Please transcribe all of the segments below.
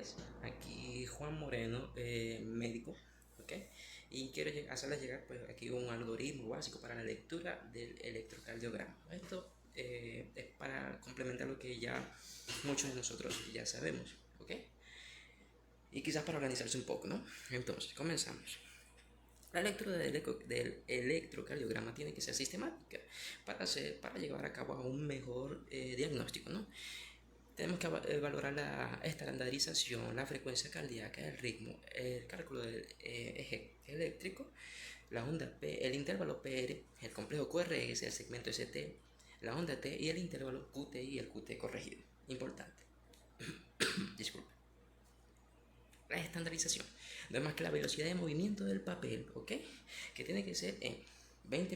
días. Aquí Juan Moreno, médico, ¿ok? Y quiero hacerles llegar pues aquí un algoritmo básico para la lectura del electrocardiograma. Esto es para complementar lo que ya muchos de nosotros ya sabemos, ¿ok? Y quizás para organizarse un poco, ¿no? Entonces, comenzamos. La lectura del electrocardiograma tiene que ser sistemática para llevar a cabo un mejor diagnóstico, ¿no? Tenemos que valorar la estandarización, la frecuencia cardíaca, el ritmo, el cálculo del eje eléctrico, la onda P, el intervalo PR, el complejo QRS, el segmento ST, la onda T y el intervalo QT y el QT corregido. Importante. Disculpe. La estandarización no es más que la velocidad de movimiento del papel, ¿ok? Que tiene que ser en 20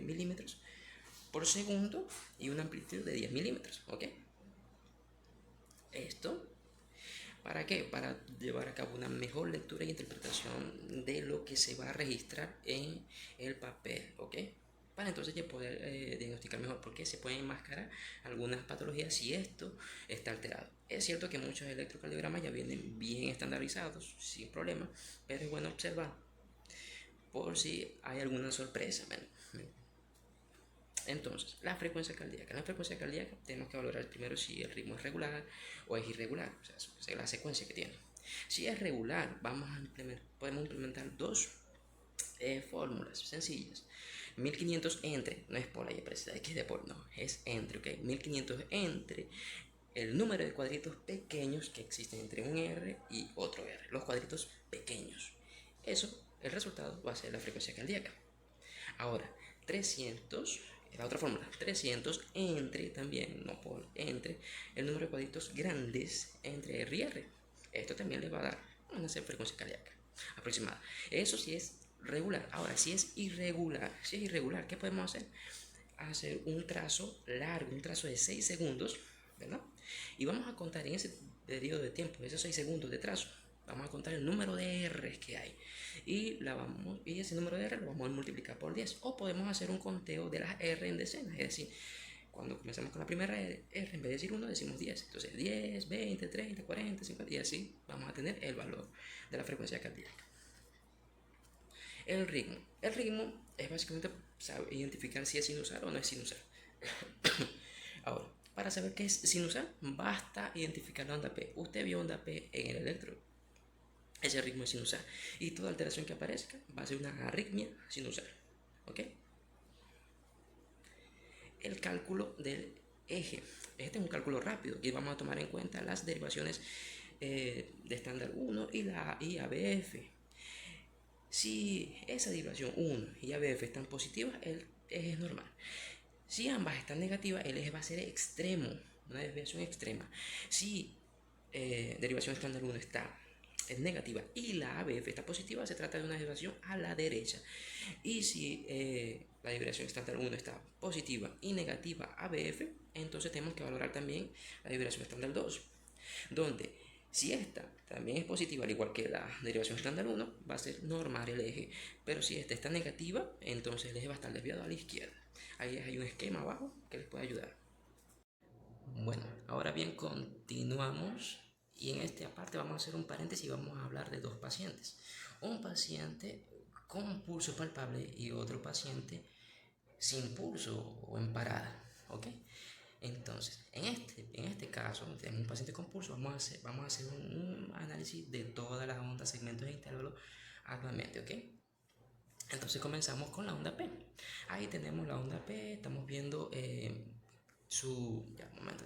milímetros por segundo y una amplitud de 10 milímetros, ¿ok? Esto, ¿para qué? Para llevar a cabo una mejor lectura e interpretación de lo que se va a registrar en el papel, ¿ok? Para entonces ya poder diagnosticar mejor, porque se pueden enmascarar algunas patologías si esto está alterado. Es cierto que muchos electrocardiogramas ya vienen bien estandarizados, sin problema, pero es bueno observar por si hay alguna sorpresa. Entonces, la frecuencia cardíaca. En la frecuencia cardíaca tenemos que valorar primero si el ritmo es regular o es irregular, o sea, la secuencia que tiene. Si es regular, podemos implementar dos fórmulas sencillas. 1500 entre, no es por ahí precisa, es que es de por, no, es entre, ok. 1500 entre el número de cuadritos pequeños que existen entre un R y otro R, los cuadritos pequeños. Eso, el resultado va a ser la frecuencia cardíaca. Ahora, 300, la otra fórmula, 300 entre también, no por entre, el número de cuadritos grandes entre R y R. Esto también les va a dar una frecuencia cardíaca aproximada. Eso sí es regular. Ahora, si es irregular, ¿qué podemos hacer? Hacer un trazo largo, un trazo de 6 segundos, ¿verdad? Y vamos a contar en ese periodo de tiempo, esos 6 segundos de trazo, vamos a contar el número de R's que hay y ese número de R lo vamos a multiplicar por 10, o podemos hacer un conteo de las R en decenas, es decir, cuando comenzamos con la primera R, en vez de decir 1 decimos 10, entonces 10, 20, 30, 40, 50 y así vamos a tener el valor de la frecuencia cardíaca. El ritmo es básicamente saber identificar si es sinusal o no es sinusal. Ahora, para saber qué es sinusal, basta identificar la onda P. Usted vio onda P en el electro. Ese ritmo es sinusal. Y toda alteración que aparezca va a ser una arritmia sinusal. ¿Ok? El cálculo del eje. Este es un cálculo rápido. Aquí vamos a tomar en cuenta las derivaciones de estándar 1 y la IABF. Si esa derivación 1 y ABF están positivas, el eje es normal. Si ambas están negativas, el eje va a ser extremo, una desviación extrema. Si derivación estándar 1 es negativa y la ABF está positiva, se trata de una desviación a la derecha. Y si la derivación estándar 1 está positiva y negativa ABF, entonces tenemos que valorar también la derivación estándar 2, donde si esta también es positiva, al igual que la derivación estándar 1, va a ser normal el eje, pero si esta está negativa, entonces el eje va a estar desviado a la izquierda. Ahí hay un esquema abajo que les puede ayudar. Bueno, ahora bien, continuamos y en esta parte vamos a hacer un paréntesis y vamos a hablar de dos pacientes. Un paciente con pulso palpable y otro paciente sin pulso o en parada, ¿ok? Entonces, en este caso, tenemos un paciente con pulso, vamos a hacer un análisis de todas las ondas, segmentos e intervalos actualmente, ¿ok? Entonces comenzamos con la onda P. Ahí tenemos la onda P, estamos viendo ya, un momento,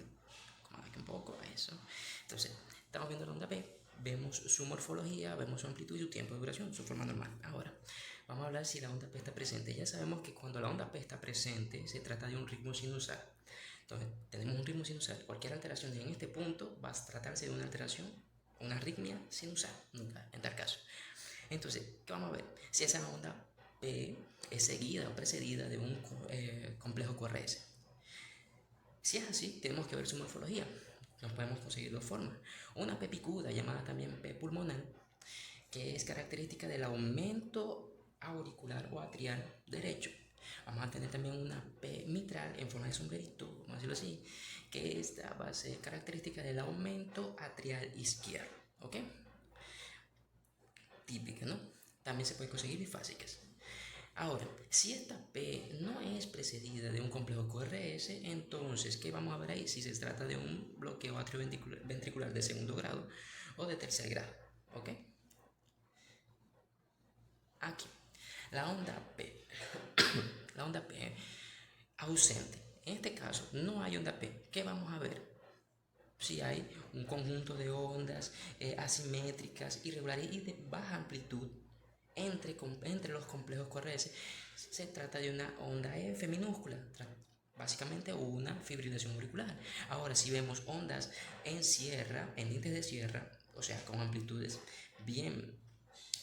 aquí un poco, eso. Entonces, estamos viendo la onda P, vemos su morfología, vemos su amplitud y su tiempo de duración, su forma normal. Ahora, vamos a hablar si la onda P está presente. Ya sabemos que cuando la onda P está presente, se trata de un ritmo sinusal. Entonces, tenemos un ritmo sinusal. Cualquier alteración en este punto va a tratarse de una alteración, una arritmia sinusal, en tal caso. Entonces, ¿qué vamos a ver? Si esa onda P es seguida o precedida de un complejo QRS. Si es así, tenemos que ver su morfología. Nos podemos conseguir dos formas. Una P picuda, llamada también P pulmonar, que es característica del aumento auricular o atrial derecho. Vamos a tener también una P mitral en forma de sombrerito, vamos a decirlo así, que esta va a ser característica del aumento atrial izquierdo. ¿ok? Típicas, ¿no? También se pueden conseguir bifásicas. Ahora, si esta P no es precedida de un complejo QRS, entonces, ¿qué vamos a ver ahí? Si se trata de un bloqueo atrioventricular de segundo grado o de tercer grado, ¿ok? Aquí, la onda P, la onda P ausente. En este caso, no hay onda P. ¿Qué vamos a ver? Si hay un conjunto de ondas asimétricas, irregulares y de baja amplitud entre los complejos QRS, se trata de una onda F minúscula, básicamente una fibrilación auricular. Ahora, si vemos ondas en sierra, en dientes de sierra, o sea, con amplitudes bien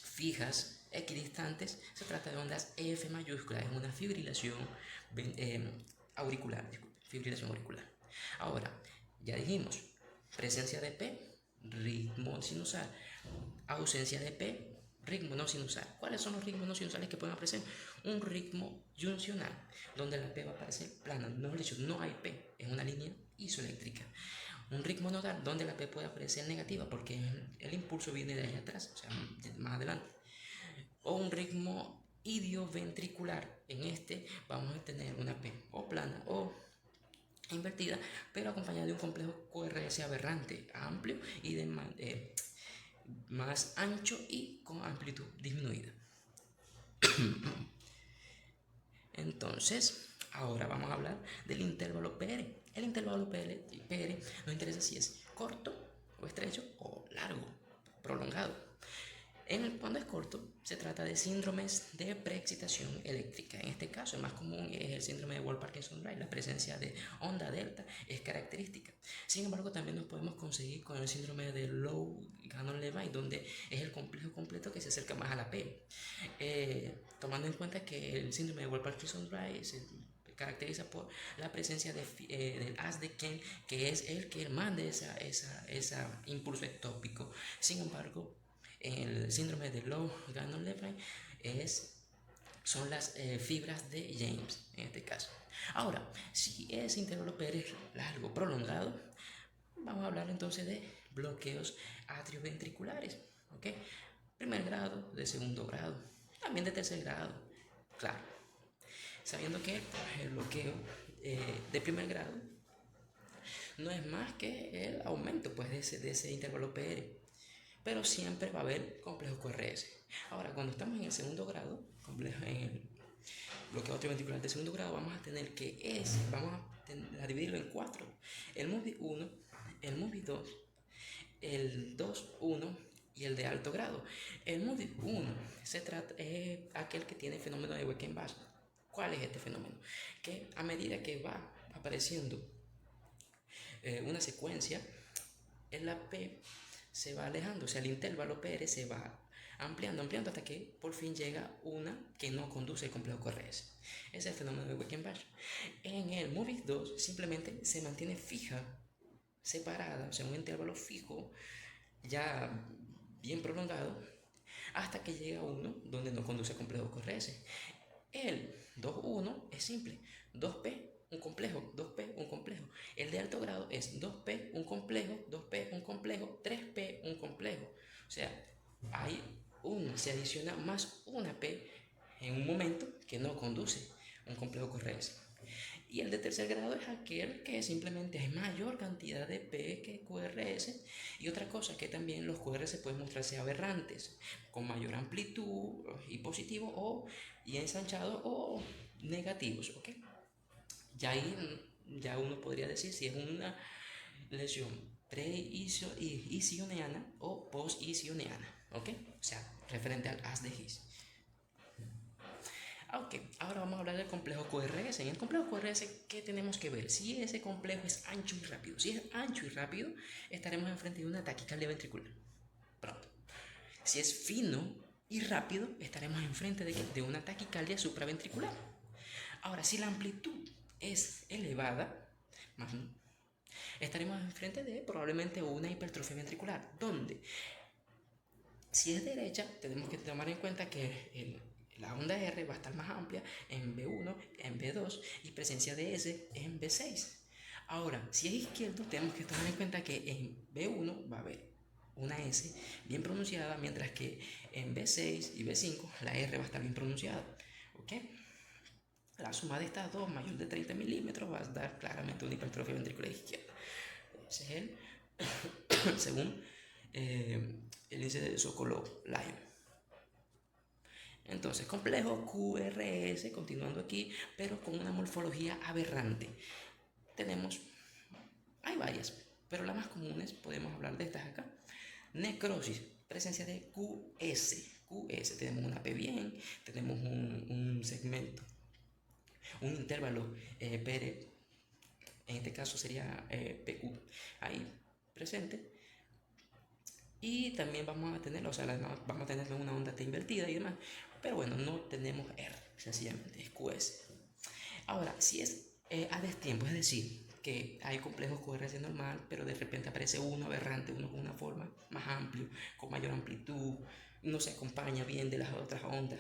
fijas, equidistantes, se trata de ondas F mayúsculas, es una fibrilación auricular, disculpe, fibrilación auricular. Ahora, ya dijimos, presencia de P, ritmo sinusal, ausencia de P, ritmo no sinusal. ¿Cuáles son los ritmos no sinusales que pueden aparecer? Un ritmo juncional, donde la P va a aparecer plana, mejor dicho, no hay P, es una línea isoeléctrica. Un ritmo nodal, donde la P puede aparecer negativa, porque el impulso viene de ahí atrás, o sea, más adelante. O un ritmo idioventricular, en este vamos a tener una P o plana o invertida, pero acompañada de un complejo QRS aberrante, amplio y de más ancho y con amplitud disminuida. Entonces, ahora vamos a hablar del intervalo PR. El intervalo PR nos interesa si es corto o estrecho o largo, prolongado. Cuando es corto, se trata de síndromes de preexcitación eléctrica. En este caso, el más común es el síndrome de Wolff-Parkinson-White. La presencia de onda delta es característica. Sin embargo, también nos podemos conseguir con el síndrome de Low-Gannon-Levine, donde es el complejo completo que se acerca más a la P. Tomando en cuenta que el síndrome de Wolff-Parkinson-White se caracteriza por la presencia del haz de Kent, que es el que manda ese impulso ectópico. Sin embargo, el síndrome de Low-Gannon-Levine son las fibras de James, en este caso. Ahora, si ese intervalo PR es largo, prolongado, vamos a hablar entonces de bloqueos atrioventriculares, ¿ok? Primer grado, de segundo grado, también de tercer grado, claro. Sabiendo que el bloqueo de primer grado no es más que el aumento pues, de ese intervalo PR, pero siempre va a haber complejo QRS. Ahora, cuando estamos en el segundo grado, en el bloqueo atrioventricular de segundo grado, vamos a dividirlo en cuatro: el MUSI 1, el MUSI 2, el 2-1 y el de alto grado. El MUSI 1 es aquel que tiene el fenómeno de Weckenbach. ¿Cuál es este fenómeno? Que a medida que va apareciendo una secuencia, en la P se va alejando, o sea, el intervalo PR se va ampliando hasta que por fin llega una que no conduce al complejo QRS. Ese es el fenómeno de Weckenbach. En el MUSI 2 simplemente se mantiene fija, separada, o sea, un intervalo fijo, ya bien prolongado, hasta que llega uno donde no conduce al complejo QRS. El 2-1 es simple, 2P, un complejo, 2P, un complejo. El de alto grado es 2P, un complejo, 2P, un complejo, 3P, un complejo. O sea, se adiciona más una P en un momento que no conduce a un complejo QRS. Y el de tercer grado es aquel que simplemente hay mayor cantidad de P que QRS. Y otra cosa, que también los QRS pueden mostrarse aberrantes, con mayor amplitud y positivo y ensanchados o negativos, ¿ok? Ya ahí ya uno podría decir si es una lesión pre-isioneana o post-isioneana, ¿ok? O sea, referente al haz de His. Ok, ahora vamos a hablar del complejo QRS. En el complejo QRS, ¿qué tenemos que ver? Si ese complejo es ancho y rápido. Si es ancho y rápido, estaremos enfrente de una taquicardia ventricular. Pronto. Si es fino y rápido, estaremos enfrente de una taquicardia supraventricular. Ahora, si la amplitud es elevada, estaremos enfrente de probablemente una hipertrofia ventricular, donde si es derecha, tenemos que tomar en cuenta que la onda R va a estar más amplia en B1, en B2 y presencia de S en B6. Ahora, si es izquierdo, tenemos que tomar en cuenta que en B1 va a haber una S bien pronunciada, mientras que en B6 y B5 la R va a estar bien pronunciada. ¿Ok? La suma de estas dos, mayor de 30 milímetros, va a dar claramente una hipertrofia ventricular izquierda. Ese es el, según el índice de Sokolov-Lyon. Entonces, complejo QRS, continuando aquí, pero con una morfología aberrante. Tenemos, hay varias, pero las más comunes, podemos hablar de estas acá. Necrosis, presencia de QS, tenemos una P bien, tenemos un segmento, un intervalo PR, en este caso sería PQ, ahí presente. Y también vamos a tener, o sea, vamos a tener una onda T invertida y demás. Pero bueno, no tenemos R, sencillamente, es QS. Ahora, si es a destiempo, es decir, que hay complejos QRS normal, pero de repente aparece uno aberrante, uno con una forma más amplia, con mayor amplitud, no se acompaña bien de las otras ondas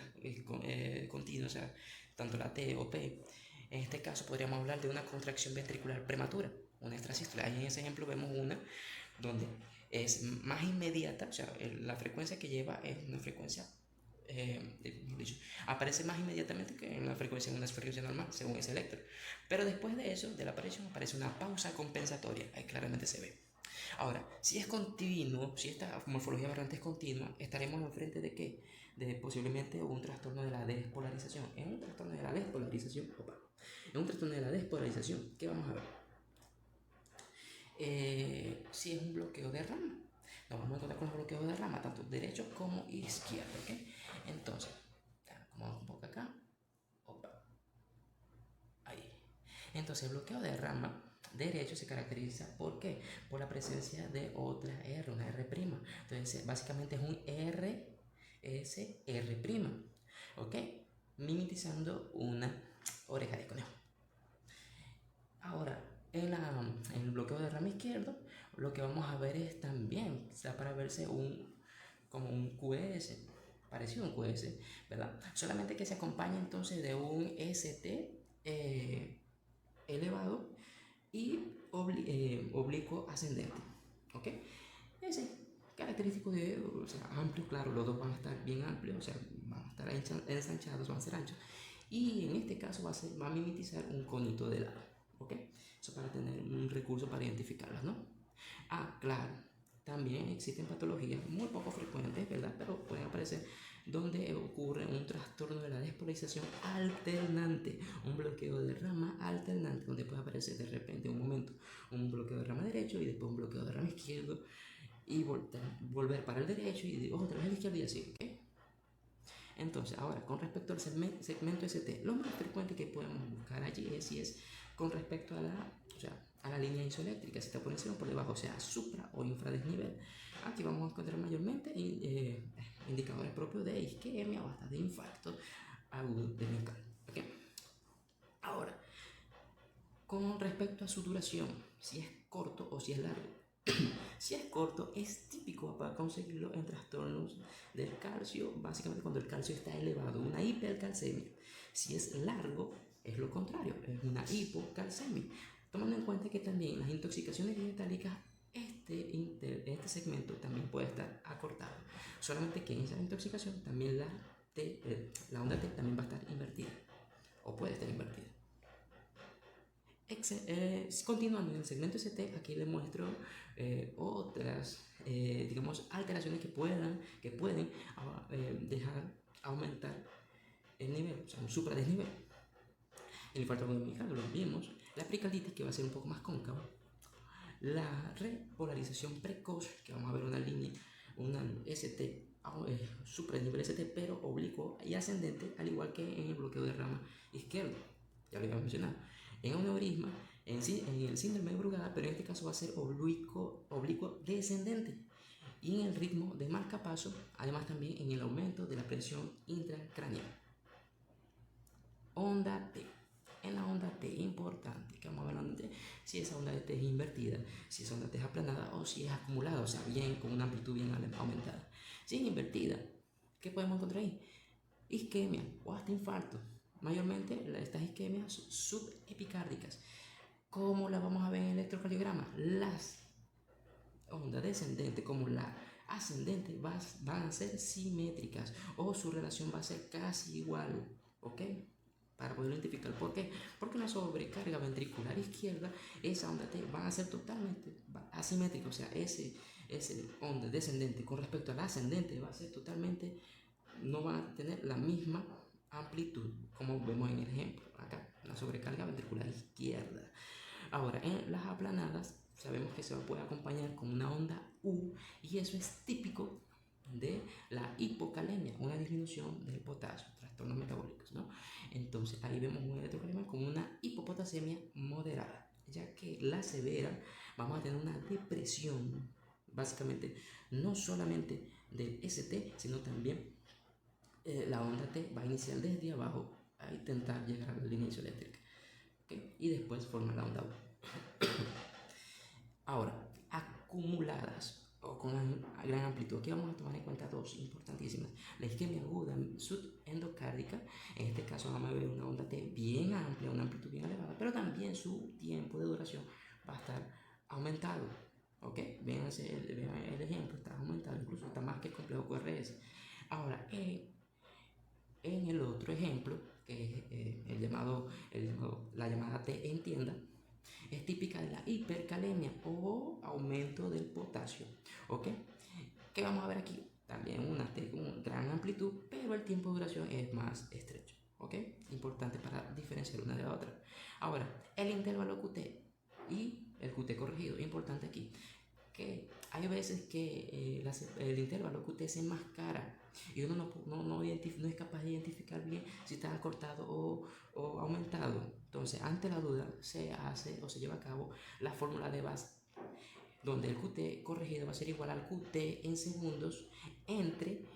continuas, o sea, tanto la T o P. En este caso podríamos hablar de una contracción ventricular prematura, una extrasístole. Ahí en ese ejemplo vemos una donde es más inmediata, o sea, la frecuencia que lleva es una frecuencia, aparece más inmediatamente que en la frecuencia, normal, según ese electro. Pero después de eso, de la aparición, aparece una pausa compensatoria, ahí claramente se ve. Ahora, si es continuo, si esta morfología aberrante es continua, estaremos enfrente de qué? De posiblemente un trastorno de la despolarización. En un trastorno de la despolarización, ¿qué vamos a ver? Si es un bloqueo de rama. Nos vamos a encontrar con los bloqueos de rama, tanto derecho como izquierdo. ¿Okay? Entonces, acomodamos un poco acá. Opa. Ahí. Entonces, el bloqueo de rama derecho se caracteriza ¿por qué? Por la presencia de otra R, una R'. Entonces, básicamente es un RSR'. ¿Ok? Mimetizando una oreja de conejo. Ahora, en el bloqueo de rama izquierdo, lo que vamos a ver es también, o sea, para verse como un QS, parecido a un QS, ¿verdad? Solamente que se acompaña entonces de un ST elevado y oblicuo ascendente, ¿ok? Ese característico de, o sea, amplio, claro, los dos van a estar bien amplios, o sea, van a estar ensanchados, van a ser anchos, y en este caso va a mimetizar un conito de lado, ¿ok? Eso para tener un recurso para identificarlos, ¿no? Ah, claro, también existen patologías muy poco frecuentes, ¿verdad? Pero pueden aparecer donde ocurre un trastorno de la despolarización alternante, un bloqueo de rama alternante, donde puede aparecer de repente un momento un bloqueo de rama derecho y después un bloqueo de rama izquierdo y volver para el derecho y otra vez al izquierdo y así, ¿ok? Entonces, ahora, con respecto al segmento ST, lo más frecuente que podemos buscar allí es si es con respecto a la línea isoeléctrica, si está por encima o por debajo, o sea, supra o infradesnivel. Aquí vamos a encontrar mayormente indicadores propios de isquemia o hasta de infarto agudo de miocardio. ¿Okay? Ahora, con respecto a su duración, si es corto o si es largo. Si es corto, es típico para conseguirlo en trastornos del calcio, básicamente cuando el calcio está elevado, una hipercalcemia. Si es largo, es lo contrario, es una hipocalcemia. Tomando en cuenta que también las intoxicaciones dietéticas, este segmento también puede estar acortado. Solamente que en esa intoxicación también la onda T también va a estar invertida, o puede estar invertida. Continuando en el segmento ST, aquí les muestro otras, digamos, alteraciones que pueden dejar aumentar el nivel, o sea, un supradesnivel. El infarto agudo miocardio lo vimos, la pericarditis que va a ser un poco más cóncava, la repolarización precoz, que vamos a ver una línea, una ST, supradesnivel ST, pero oblicuo y ascendente, al igual que en el bloqueo de rama izquierdo, ya lo habíamos mencionado. En un aneurisma, en el síndrome de Brugada, pero en este caso va a ser oblicuo descendente. Y en el ritmo de marcapaso, además también en el aumento de la presión intracraneal. Onda T. En la onda T importante, que vamos a ver la onda T, si esa onda T es invertida, si esa onda T es aplanada o si es acumulada, o sea, bien, con una amplitud bien aumentada. Si es invertida, ¿qué podemos encontrar ahí? Isquemia o hasta infarto. Mayormente estas isquemias subepicárdicas. ¿Cómo las vamos a ver en el electrocardiograma? onda descendente como la ascendente van a ser simétricas o su relación va a ser casi igual, ¿ok? Para poder identificar por qué. Porque la sobrecarga ventricular izquierda, esa onda T va a ser totalmente asimétrica, o sea, ese onda descendente con respecto a la ascendente va a ser totalmente, no va a tener la misma amplitud, como vemos en el ejemplo, acá, la sobrecarga ventricular izquierda. Ahora, en las aplanadas, sabemos que se puede acompañar con una onda U, y eso es típico de la hipocalemia, una disminución del potasio, trastornos metabólicos, ¿no? Entonces, ahí vemos una electrocalemia como una hipopotasemia moderada, ya que la severa vamos a tener una depresión, básicamente, no solamente del ST, sino también la onda T va a iniciar desde abajo a intentar llegar a la inicio eléctrica, ¿okay? Y después forma la onda U. Ahora, acumuladas o con gran amplitud, aquí vamos a tomar en cuenta dos importantísimas: la isquemia aguda subendocárdica, en este caso vamos a ver una onda T bien amplia, una amplitud bien elevada, pero también su tiempo de duración va a estar aumentado, ¿ok? Vean el ejemplo, está aumentado, incluso está más que el complejo QRS. Ahora, en el otro ejemplo, que es la llamada T en tienda, es típica de la hipercalemia o aumento del potasio, ¿ok? ¿Qué vamos a ver aquí? También una T con gran amplitud, pero el tiempo de duración es más estrecho, ¿ok? Importante para diferenciar una de la otra. Ahora, el intervalo QT y el QT corregido, importante aquí, que hay veces que el intervalo QT se enmascara y uno no es capaz de identificar bien si está acortado o aumentado. Entonces, ante la duda, se hace o se lleva a cabo la fórmula de Base, donde el QT corregido va a ser igual al QT en segundos entre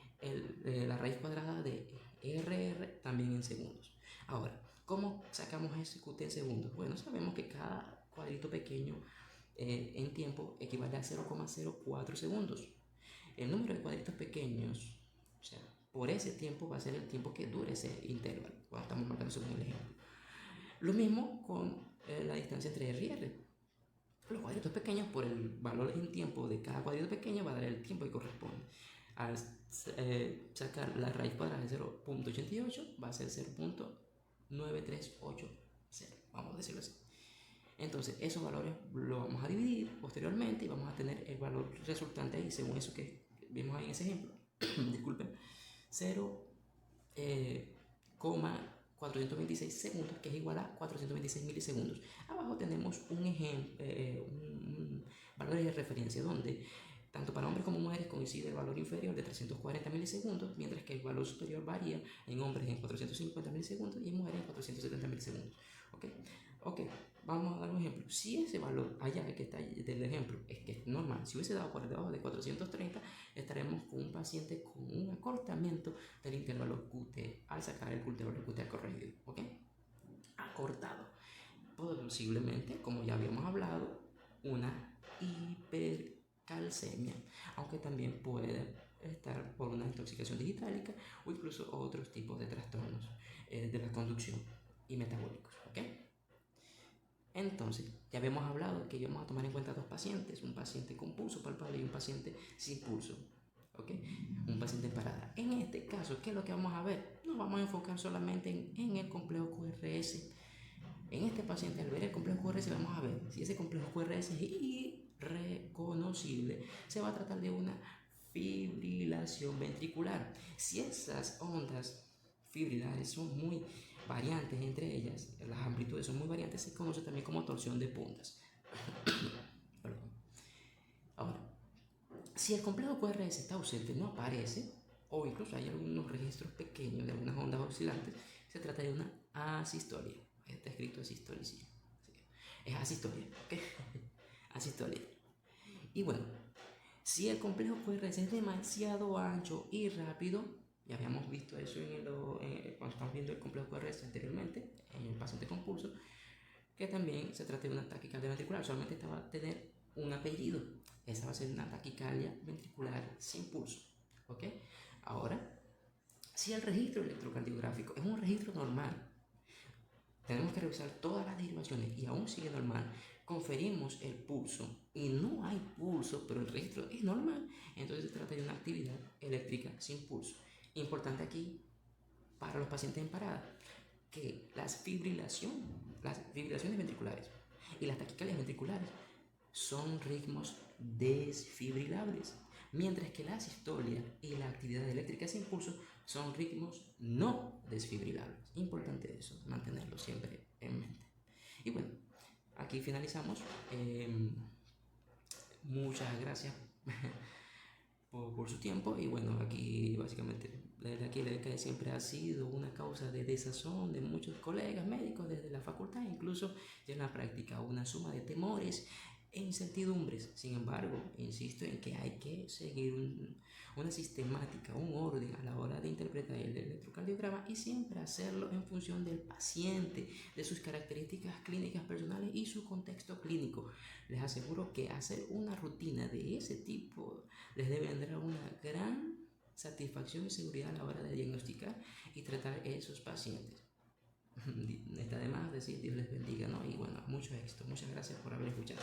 la raíz cuadrada de RR también en segundos. Ahora, ¿cómo sacamos ese QT en segundos? Bueno, sabemos que cada cuadrito pequeño en tiempo equivale a 0,04 segundos. El número de cuadritos pequeños, o sea, por ese tiempo va a ser el tiempo que dure ese intervalo, cuando estamos marcando según el ejemplo. Lo mismo con la distancia entre R y R. Los cuadritos pequeños, por el valor en tiempo de cada cuadrito pequeño, va a dar el tiempo que corresponde. Al sacar la raíz cuadrada de 0,88 va a ser 0,9380, vamos a decirlo así. Entonces, esos valores los vamos a dividir posteriormente y vamos a tener el valor resultante ahí, según eso que vimos ahí en ese ejemplo. Disculpen, 0,426 segundos, que es igual a 426 milisegundos. Abajo tenemos un ejemplo, valores de referencia donde tanto para hombres como mujeres coincide el valor inferior de 340 milisegundos, mientras que el valor superior varía en hombres en 450 milisegundos y en mujeres en 470 milisegundos. Ok, vamos a dar un ejemplo. Si ese valor allá que está del ejemplo es que es normal, si hubiese dado por debajo de 430, estaremos con un paciente con un acortamiento del intervalo QT al sacar el intervalo QT corregido. ¿Ok? Acortado. Posiblemente, como ya habíamos hablado, una hipercalcemia, aunque también puede estar por una intoxicación digitálica o incluso otros tipos de trastornos de la conducción y metabólicos. ¿Ok? Entonces, ya habíamos hablado que íbamos a tomar en cuenta dos pacientes, un paciente con pulso palpable y un paciente sin pulso, ¿ok? Un paciente en parada. En este caso, ¿qué es lo que vamos a ver? Nos vamos a enfocar solamente en el complejo QRS. En este paciente, al ver el complejo QRS, vamos a ver si ese complejo QRS es irreconocible. Se va a tratar de una fibrilación ventricular. Si esas ondas fibrilares son muy variantes entre ellas, las amplitudes son muy variantes, se conoce también como torsión de puntas. Perdón. Ahora, si el complejo QRS está ausente, no aparece, o incluso hay algunos registros pequeños de algunas ondas oscilantes, se trata de una asistolia. Está escrito asistolia, sí. Es asistolia, ¿ok? Asistolia. Y bueno, si el complejo QRS es demasiado ancho y rápido, ya habíamos visto eso cuando estamos viendo el complejo QRS anteriormente, en el paciente con pulso, que también se trata de una taquicardia ventricular, solamente esta va a tener un apellido. Esa va a ser una taquicardia ventricular sin pulso, ¿ok? Ahora, si el registro electrocardiográfico es un registro normal, tenemos que revisar todas las derivaciones y aún sigue normal, conferimos el pulso y no hay pulso, pero el registro es normal, entonces se trata de una actividad eléctrica sin pulso. Importante aquí para los pacientes en parada, que las fibrilaciones ventriculares y las taquicardias ventriculares son ritmos desfibrilables, mientras que la sistolia y la actividad eléctrica sin pulso son ritmos no desfibrilables. Importante eso, mantenerlo siempre en mente. Y bueno, aquí finalizamos. Muchas gracias por su tiempo y bueno, aquí básicamente desde aquí la ECAE siempre ha sido una causa de desazón de muchos colegas médicos desde la facultad, incluso ya en la práctica, una suma de temores e incertidumbres. Sin embargo, insisto en que hay que seguir una sistemática, un orden a la hora de interpretar el electrocardiograma y siempre hacerlo en función del paciente, de sus características clínicas personales y su contexto clínico. Les aseguro que hacer una rutina de ese tipo les debe dar una gran satisfacción y seguridad a la hora de diagnosticar y tratar a esos pacientes. Está de más decir Dios les bendiga, ¿no? Y bueno, mucho éxito. Muchas gracias por haber escuchado.